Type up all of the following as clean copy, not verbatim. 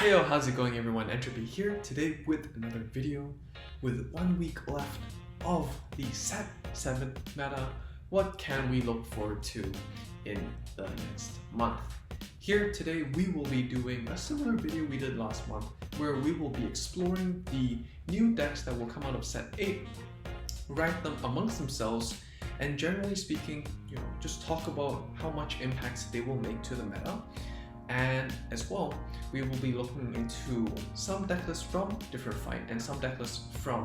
Heyo, how's it going everyone? Entropy here today with another video. With 1 week left of the Set 7 meta, what can we look forward to in the next month? Here today we will be doing a similar video we did last month where we will be exploring the new decks that will come out of Set 8, rank them amongst themselves, and generally speaking, just talk about how much impact they will make to the meta. And as well, we will be looking into some deck lists from Different Fight and some deck lists from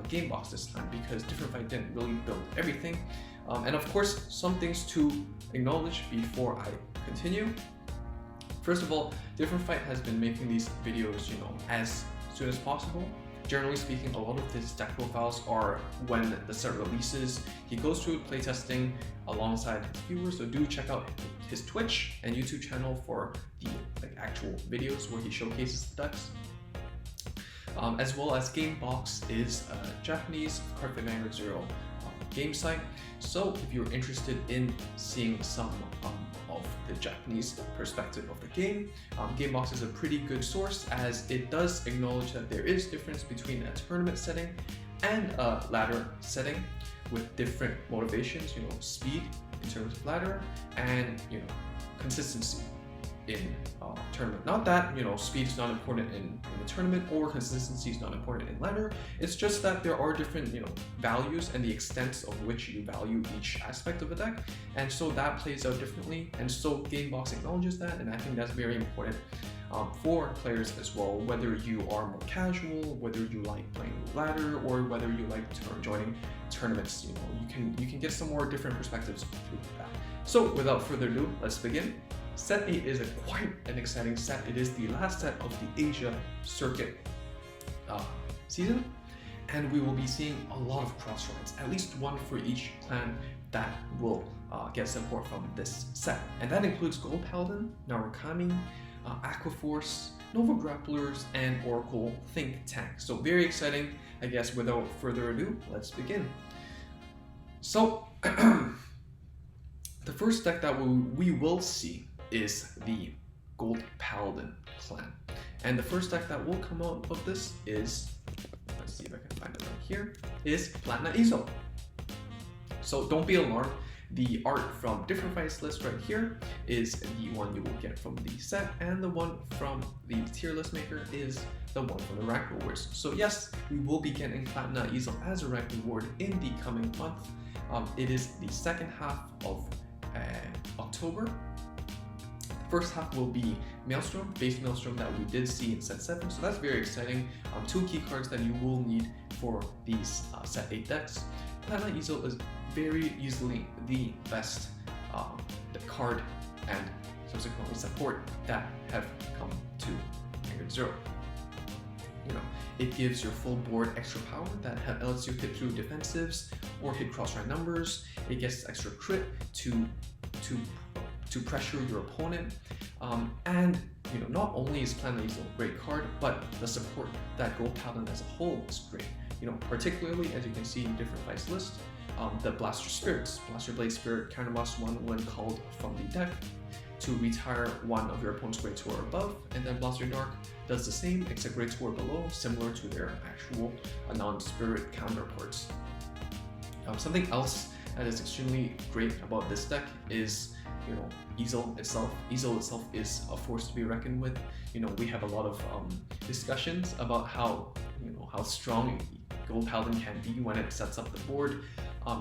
Gamebox this time, because Different Fight didn't really build everything. And of course, some things to acknowledge before I continue. First of all, Different Fight has been making these videos, as soon as possible. Generally speaking, a lot of his deck profiles are when the set releases. He goes through playtesting alongside his viewers, so do check out his Twitch and YouTube channel for the actual videos where he showcases the decks. As well as Gamebox is a Japanese Card for Vanguard 0 game site. So if you're interested in seeing some of the Japanese perspective of the game, Gamebox is a pretty good source, as it does acknowledge that there is difference between a tournament setting and a ladder setting with different motivations, speed in terms of ladder and consistency in tournament. Not that speed is not important in the tournament or consistency is not important in ladder. It's just that there are different values and the extent of which you value each aspect of a deck, and so that plays out differently. And so Gamebox acknowledges that, and I think that's very important for players as well. Whether you are more casual, whether you like playing ladder, or whether you like joining tournaments, you can get some more different perspectives through that. So without further ado, let's begin. Set 8 is quite an exciting set. It is the last set of the Asia circuit season, and we will be seeing a lot of cross rides, at least one for each clan that will get support from this set. And that includes Gold Paladin, Narukami, Aquaforce, Nova Grapplers, and Oracle Think Tank. So very exciting. I guess without further ado, let's begin. So the first deck that we will see is the Gold Paladin clan. And the first deck that will come out of this is, let's see if I can find it right here, is Platinum Easel. So don't be alarmed. The art from Different Fights list right here is the one you will get from the set, and the one from the tier list maker is the one from the rank rewards. So yes, we will be getting Platinum Easel as a rank reward in the coming month. It is the second half of October. First half will be Maelstrom, base Maelstrom that we did see in Set 7, so that's very exciting. Two key cards that you will need for these Set 8 decks. Platinum Easel is very easily the best the card and subsequently support that have come to Vanguard 0. It gives your full board extra power that lets you hit through defensives or hit cross-ride numbers. It gets extra crit to pressure your opponent, and not only is Platinum Easel a great card, but the support that Gold Paladin as a whole is great. Particularly as you can see in Different Fights list, the Blaster Spirits, Blaster Blade Spirit counterblast one when called from the deck to retire one of your opponent's grade 2 or above, and then Blaster Dark does the same except grade 2 or below, similar to their actual non-spirit counterparts. Something else that is extremely great about this deck is Easel itself. Easel itself is a force to be reckoned with. We have a lot of discussions about how strong Gold Paladin can be when it sets up the board.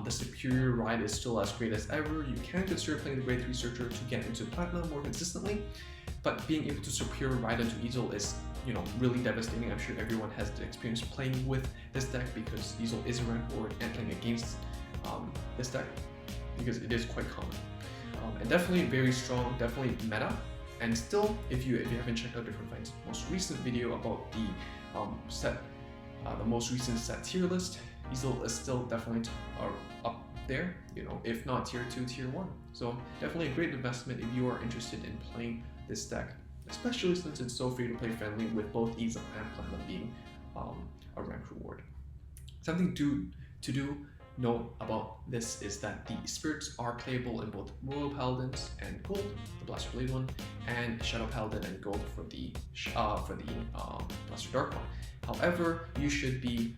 The superior ride is still as great as ever. You can consider playing the grade 3 Searcher to get into Platinum more consistently, but being able to superior ride into Easel is really devastating. I'm sure everyone has the experience playing with this deck, because Easel is a rank board and playing against this deck, because it is quite common. And definitely very strong, definitely meta. And still, if you haven't checked out Different Fights' most recent video about the most recent set tier list, Easel is still definitely up there, if not tier 2, tier 1. So definitely a great investment if you are interested in playing this deck, especially since it's so free to play friendly with both Easel and Platinum being a rank reward. Something to do note about this is that the spirits are playable in both Royal Paladins and Gold, the Blaster Blade one, and Shadow Paladin and Gold for the Blaster Dark one. However, you should be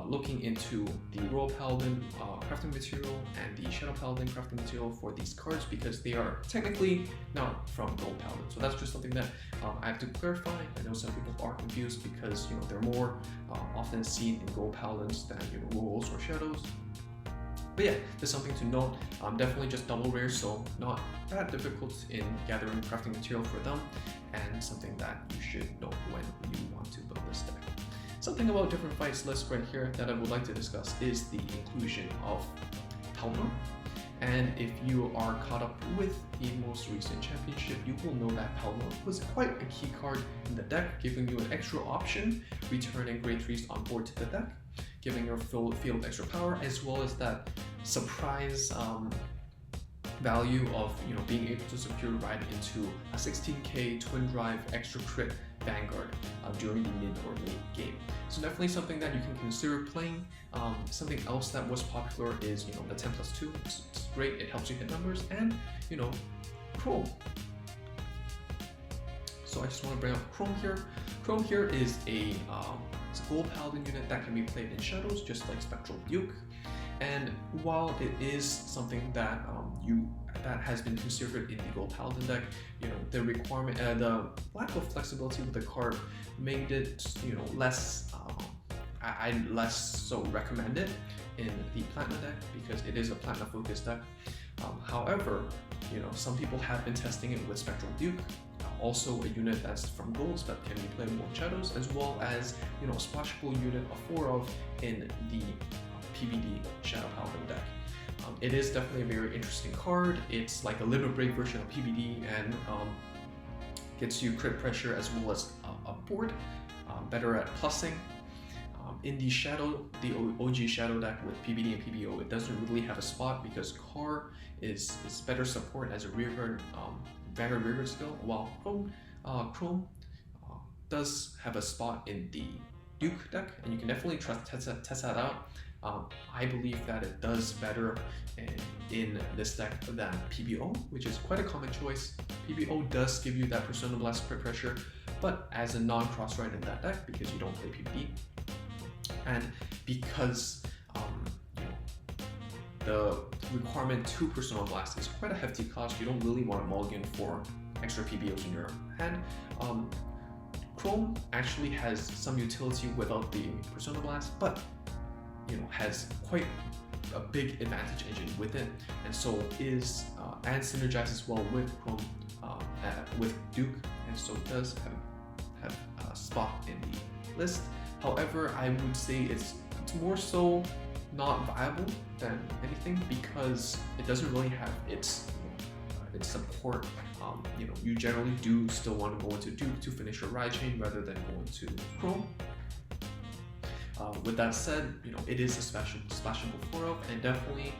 looking into the Royal Paladin crafting material and the Shadow Paladin crafting material for these cards, because they are technically not from Gold Paladin. So that's just something that I have to clarify. I know some people are confused because they're more often seen in Gold Paladins than Royals or Shadows. But yeah, there's something to note. Definitely just double rare, so not that difficult in gathering crafting material for them, and something that you should know when you want to build this deck. Something about different fights list right here that I would like to discuss is the inclusion of Pelennor. And if you are caught up with the most recent championship, you will know that Pelennor was quite a key card in the deck, giving you an extra option, returning grade 3s on board to the deck, giving your field extra power, as well as that surprise value of being able to secure ride into a 16k twin drive extra crit Vanguard during the mid or late game. So definitely something that you can consider playing. Something else that was popular is the 10+2. It's great, it helps you hit numbers, and Chrome. So I just want to bring up Chrome here. Chrome here is it's a Gold Paladin unit that can be played in Shadows, just like Spectral Duke. And while it is something that that has been considered in the Gold Paladin deck, the requirement, the lack of flexibility with the card made it less I less so recommend it in the Platinum deck, because it is a Platinum focused deck. However, some people have been testing it with Spectral Duke, also a unit that's from Golds that can be playable in Shadows, as well as a splashable unit of 4 of in the PBD Shadow Paladin deck. It is definitely a very interesting card. It's like a limit break version of PBD, and gets you crit pressure as well as a board, better at plussing. In the OG Shadow deck with PBD and PBO, it doesn't really have a spot because Car is better support as a rearguard, Vanguard rearguard skill, while Chrome does have a spot in the Duke deck, and you can definitely test that out. I believe that it does better in this deck than PBO, which is quite a common choice. PBO does give you that Persona Blast crit pressure, but as a non-cross ride in that deck, because you don't play PBD, and because the requirement to Persona Blast is quite a hefty cost, you don't really want to mulligan for extra PBOs in your hand. Chrome actually has some utility without the Persona Blast, but has quite a big advantage engine with it, and so is and synergizes well with Chrome, with Duke, and so does have a spot in the list. However, I would say it's more so not viable than anything, because it doesn't really have its support. You generally do still want to go into Duke to finish your ride chain rather than go into Chrome. With that said, it is a splashable 4-of, and definitely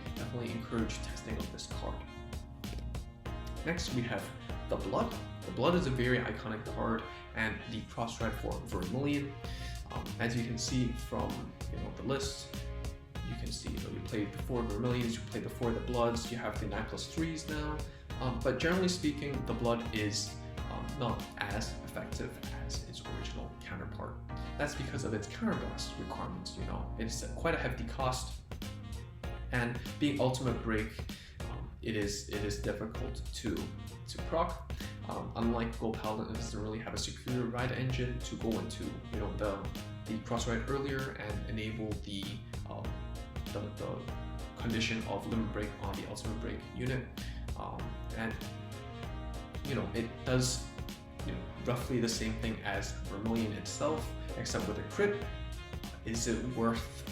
encourage testing of this card. Next, we have the Blood. The Blood is a very iconic card, and the cross ride for Vermilion. As you can see from the list, you can see you played before Vermilions, you played before the Bloods, you have the 9+3s now. But generally speaking, the Blood is not as effective as its original counterpart. That's because of its counterblast requirements. It's quite a hefty cost, and being ultimate break, it is difficult to proc. Unlike Gold Paladin, it doesn't really have a secure ride engine to go into the cross ride earlier and enable the condition of limit break on the ultimate break unit, and it does roughly the same thing as Vermilion itself, except with a crit. Is it worth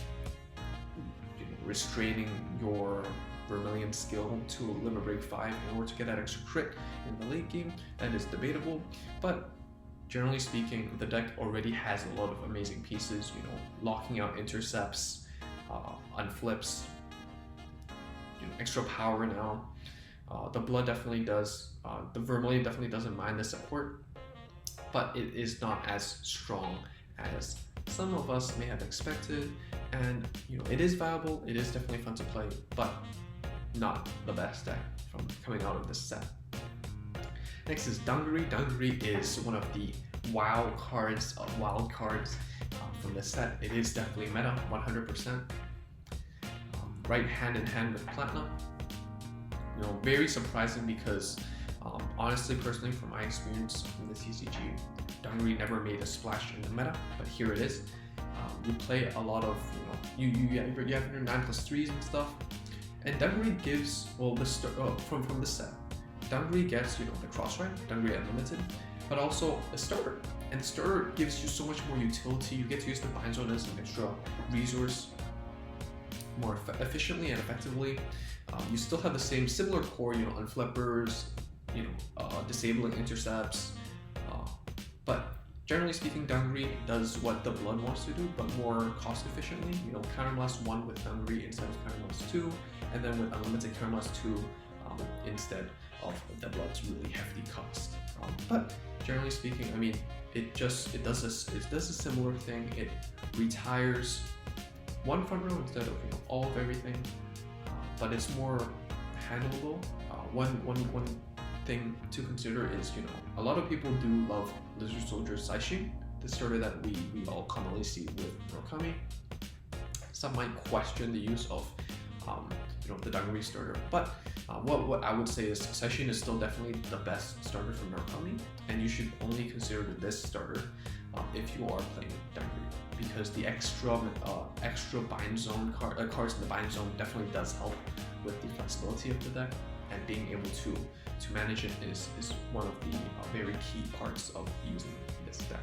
restraining your Vermilion skill to limit break 5 in order to get that extra crit in the late game? That is debatable, but generally speaking, the deck already has a lot of amazing pieces, locking out intercepts, unflips, extra power now. The Blood definitely does, the Vermilion definitely doesn't mind the support, but it is not as strong as some of us may have expected, and you know, it is viable, it is definitely fun to play, but not the best deck from coming out of this set. Next is Dungaree. Dungaree is one of the wild cards from this set. It is definitely meta, 100%. Right hand in hand with Platinum. You know, very surprising because honestly, personally, from my experience from the TCG, Dungaree never made a splash in the meta, but here it is. You play a lot of, you have your 9+3s and stuff, and Dungaree gives, well, from the set, Dungaree gets, you know, the Crossride, Dungaree Unlimited, but also a starter, and the starter gives you so much more utility. You get to use the Bind Zone as an extra resource more efficiently and effectively. You still have the same similar core, you know, unflippers, you know, disabling intercepts, but generally speaking, Dungaree does what the Blood wants to do, but more cost efficiently. You know, Counterblast 1 with Dungaree instead of Counterblast 2, and then with Unlimited Counterblast 2 instead of the Blood's really hefty cost. But generally speaking, I mean, it does a similar thing. It retires one front row instead of, you know, all of everything, but it's more handleable. One thing to consider is, you know, a lot of people do love Lizard Soldier Saishin, the starter that we all commonly see with Murakami. Some might question the use of you know, the Dungaree starter, but what I would say is Saishin is still definitely the best starter for Murakami, and you should only consider this starter if you are playing Dungaree, because the extra bind zone cards in the bind zone definitely does help with the flexibility of the deck, and being able to manage it is one of the very key parts of using this deck.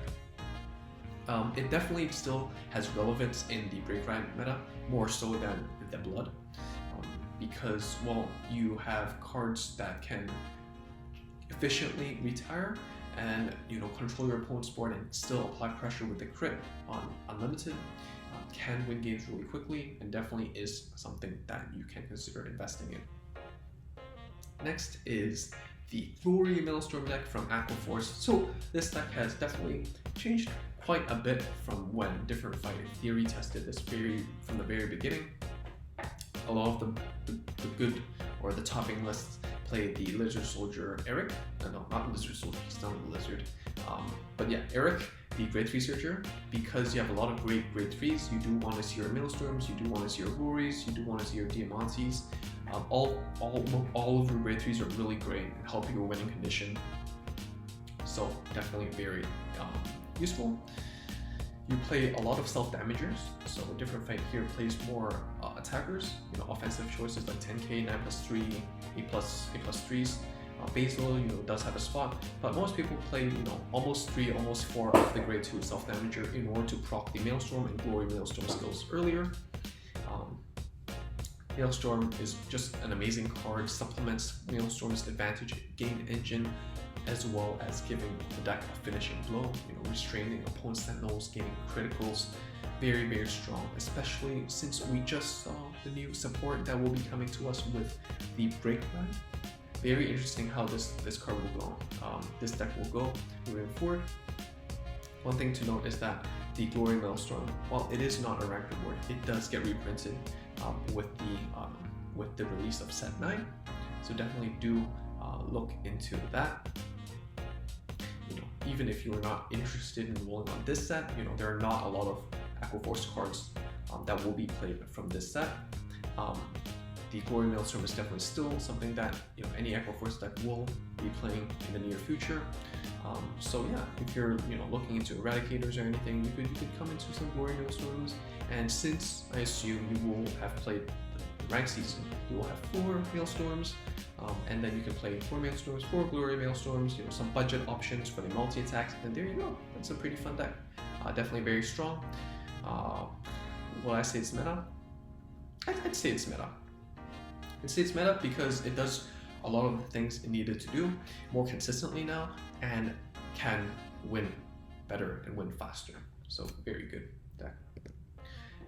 It definitely still has relevance in the Break Ride meta, more so than the Blood, because, well, you have cards that can efficiently retire and, you know, control your opponent's board and still apply pressure with the crit on Unlimited, can win games really quickly, and definitely is something that you can consider investing in. Next is the Floorie Maelstrom deck from Aquaforce. So this deck has definitely changed quite a bit from when Different Fight Theory tested this from the very beginning. A lot of the good or the topping lists play the Lizard Soldier Eric. No, not Lizard Soldier, he's not a lizard. But yeah, Eric, the grade 3 searcher, because you have a lot of great grade 3s. You do want to see your Maelstorms, you do want to see your Floories, you do want to see your Diamantes. All of your grade 3s are really great and help you winning condition. So definitely very useful. You play a lot of self-damagers, so Different Fight here plays more attackers, you know, offensive choices like 10k, 9+3, 8+3s. Basil, you know, does have a spot, but most people play, you know, almost 3, almost 4 of the grade 2 self-damager in order to proc the Maelstrom and Glory Maelstrom skills earlier. Maelstrom is just an amazing card, supplements Maelstrom's advantage game engine, as well as giving the deck a finishing blow, you know, restraining opponent's sentinels, gaining criticals. Very, very strong, especially since we just saw the new support that will be coming to us with the Break Ride. Very interesting how this card will go. This deck will go moving forward. One thing to note is that the Glory Maelstrom, while it is not a ranked reward, it does get reprinted with the release of Set 9. So definitely do look into that. You know, even if you are not interested in rolling on this set, you know, there are not a lot of Aquaforce cards that will be played from this set. The Glory Maelstrom is definitely still something that, you know, any Aquaforce deck will be playing in the near future. So yeah, if you're, you know, looking into Eradicators or anything, you could come into some Glory Maelstorms. And since I assume you will have played the ranked season, you will have 4 Maelstorms, and then you can play 4 Maelstorms, 4 Glory Maelstorms, you know, some budget options for the multi-attacks, and there you go. That's a pretty fun deck. Definitely very strong. Will I say it's meta? I'd say it's meta. I'd say it's meta because it does a lot of the things it needed to do more consistently now, and can win better and win faster. So very good deck.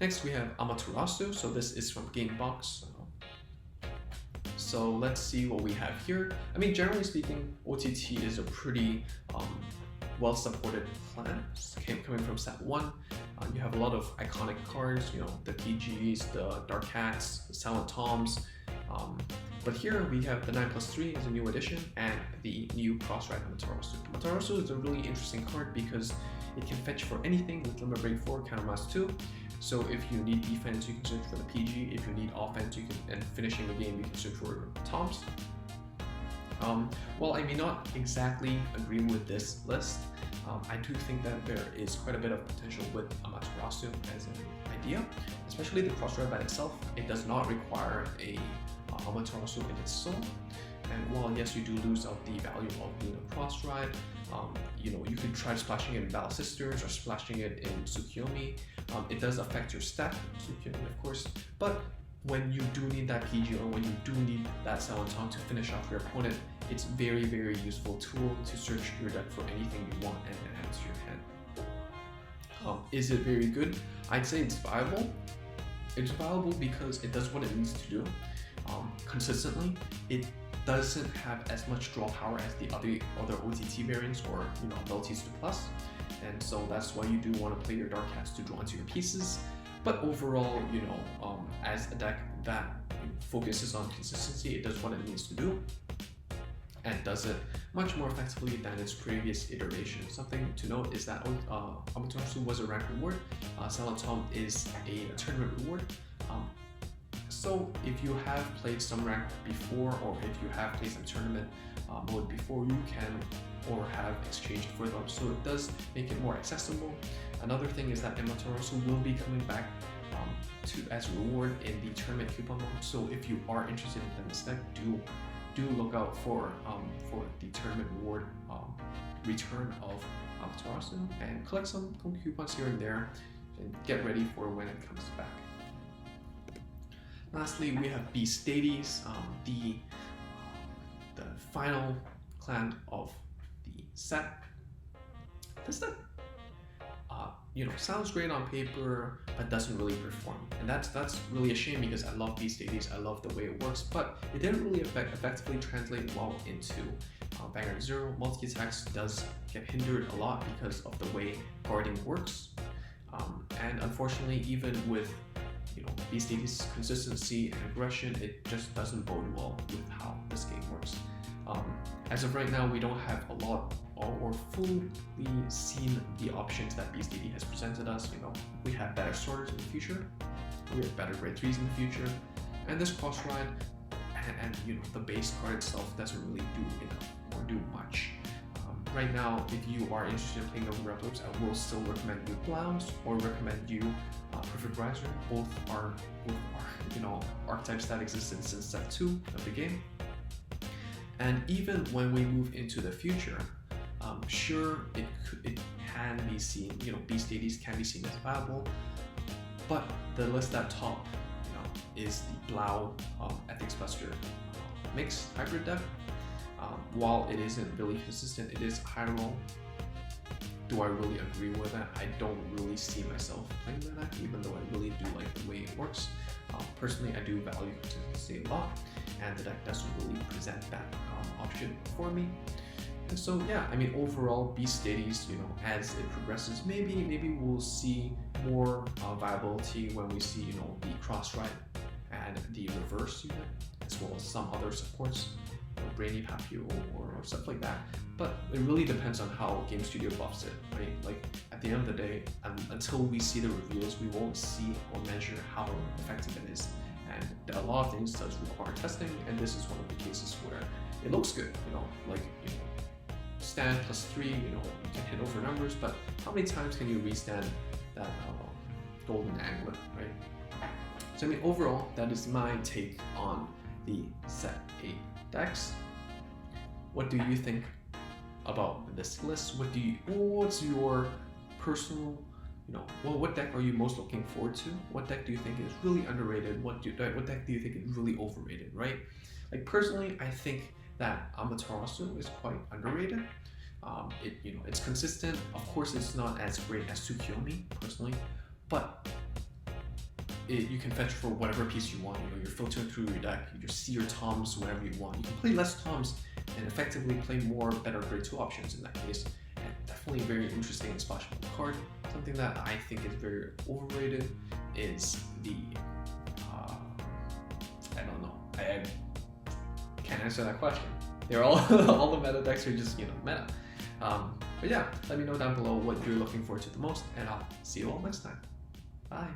Next we have Amaterasu. So this is from Gamebox. So let's see what we have here. I mean, generally speaking, OTT is a pretty well-supported clan coming from set 1. You have a lot of iconic cards, you know, the PGs, the Dark Cats, the Silent Toms. But here we have the 9+3 as a new addition and the new Cross-Ride Amaterasu. Amaterasu is a really interesting card because it can fetch for anything with Limit Break 4, Countermass 2. So if you need defense, you can search for the PG. If you need offense, you can, and finishing the game, you can search for Toms. While I may not exactly agree with this list, I do think that there is quite a bit of potential with Amaterasu as an idea, especially the Cross-Ride by itself. It does not require a Amaterasu in its soul, and while yes, you do lose out the value of being a Cross-Ride, you know, you could try splashing it in Battle Sisters or splashing it in Tsukiyomi. It does affect your stat, Tsukiyomi of course, but when you do need that PG or when you do need that Silent Tom to finish off your opponent, it's very, very useful tool to search your deck for anything you want and enhance your hand. Is it very good? I'd say it's viable. It's viable because it does what it needs to do consistently. It doesn't have as much draw power as the other OTT variants or, you know, abilities to plus, and so that's why you do want to play your Dark Cats to draw into your pieces. But overall, you know, as a deck that focuses on consistency, it does what it needs to do and does it much more effectively than its previous iteration. Something to note is that Amaterasu was a rank reward, Silent Tom is a tournament reward. So if you have played some rank before, or if you have played some tournament mode before, you can or have exchanged for them, so it does make it more accessible. Another thing is that Amaterasu will be coming back as a reward in the tournament coupon mode, so if you are interested in this deck, do look out for the tournament reward return of Amaterasu and collect some coupons here and there and get ready for when it comes back. Lastly, we have Beast Dailies, the final clan of the set. This deck, you know, sounds great on paper, but doesn't really perform, and that's really a shame because I love Beast Dailies, I love the way it works, but it didn't really effectively translate well into Vanguard 0. Multi-attacks does get hindered a lot because of the way guarding works, and unfortunately, even with, you know, Beast Dailies' consistency and aggression, it just doesn't bode well with how this game works. As of right now, we don't have a lot or fully seen the options that Beast Dailies has presented us. You know, we have better sorters in the future, we have better grade 3s in the future, and this Cross-Ride and you know, the base card itself doesn't really do enough or do much. Right now, if you are interested in playing the Replicas, I will still recommend you Blouse or recommend you Perfect Riser. Both are you know, archetypes that existed since set 2 of the game. And even when we move into the future, sure, it can be seen, you know, Beast Dailies can be seen as viable, but the list at top, you know, is the Blau Ethics Buster mixed hybrid deck. While it isn't really consistent, it is high roll. Do I really agree with that? I don't really see myself playing that deck, even though I really do like the way it works. Personally, I do value consistency a lot, and the deck doesn't really present that option for me. And so yeah, I mean, overall, Beast Dailies, you know, as it progresses, maybe we'll see more viability when we see, you know, the Cross-Ride and the reverse unit, as well as some other supports, you know, Brainy Papio or stuff like that. But it really depends on how Game Studio buffs it, right? Like, at the end of the day, until we see the reveals, we won't see or measure how effective it is. And a lot of things does require testing, and this is one of the cases where it looks good, you know, like, you know, stand +3, you know, you can hit over numbers, but how many times can you restand that golden anglet, right? So I mean, overall, that is my take on the set 8 decks. What do you think about this list? What's your personal, you know, well, what deck are you most looking forward to? What deck do you think is really underrated? What deck do you think is really overrated, right? Like, personally, I think that Amaterasu is quite underrated. You know, it's consistent. Of course, it's not as great as Tsukiyomi, personally, but you can fetch for whatever piece you want. You know, you're filtering through your deck. You just see your Toms whenever you want. You can play less Toms and effectively play more better grade 2 options in that case, definitely a very interesting and splashable card. Something that I think is very overrated is the I don't know. I can't answer that question. They're all all the meta decks are just meta. But yeah, let me know down below what you're looking forward to the most, and I'll see you all next time. Bye.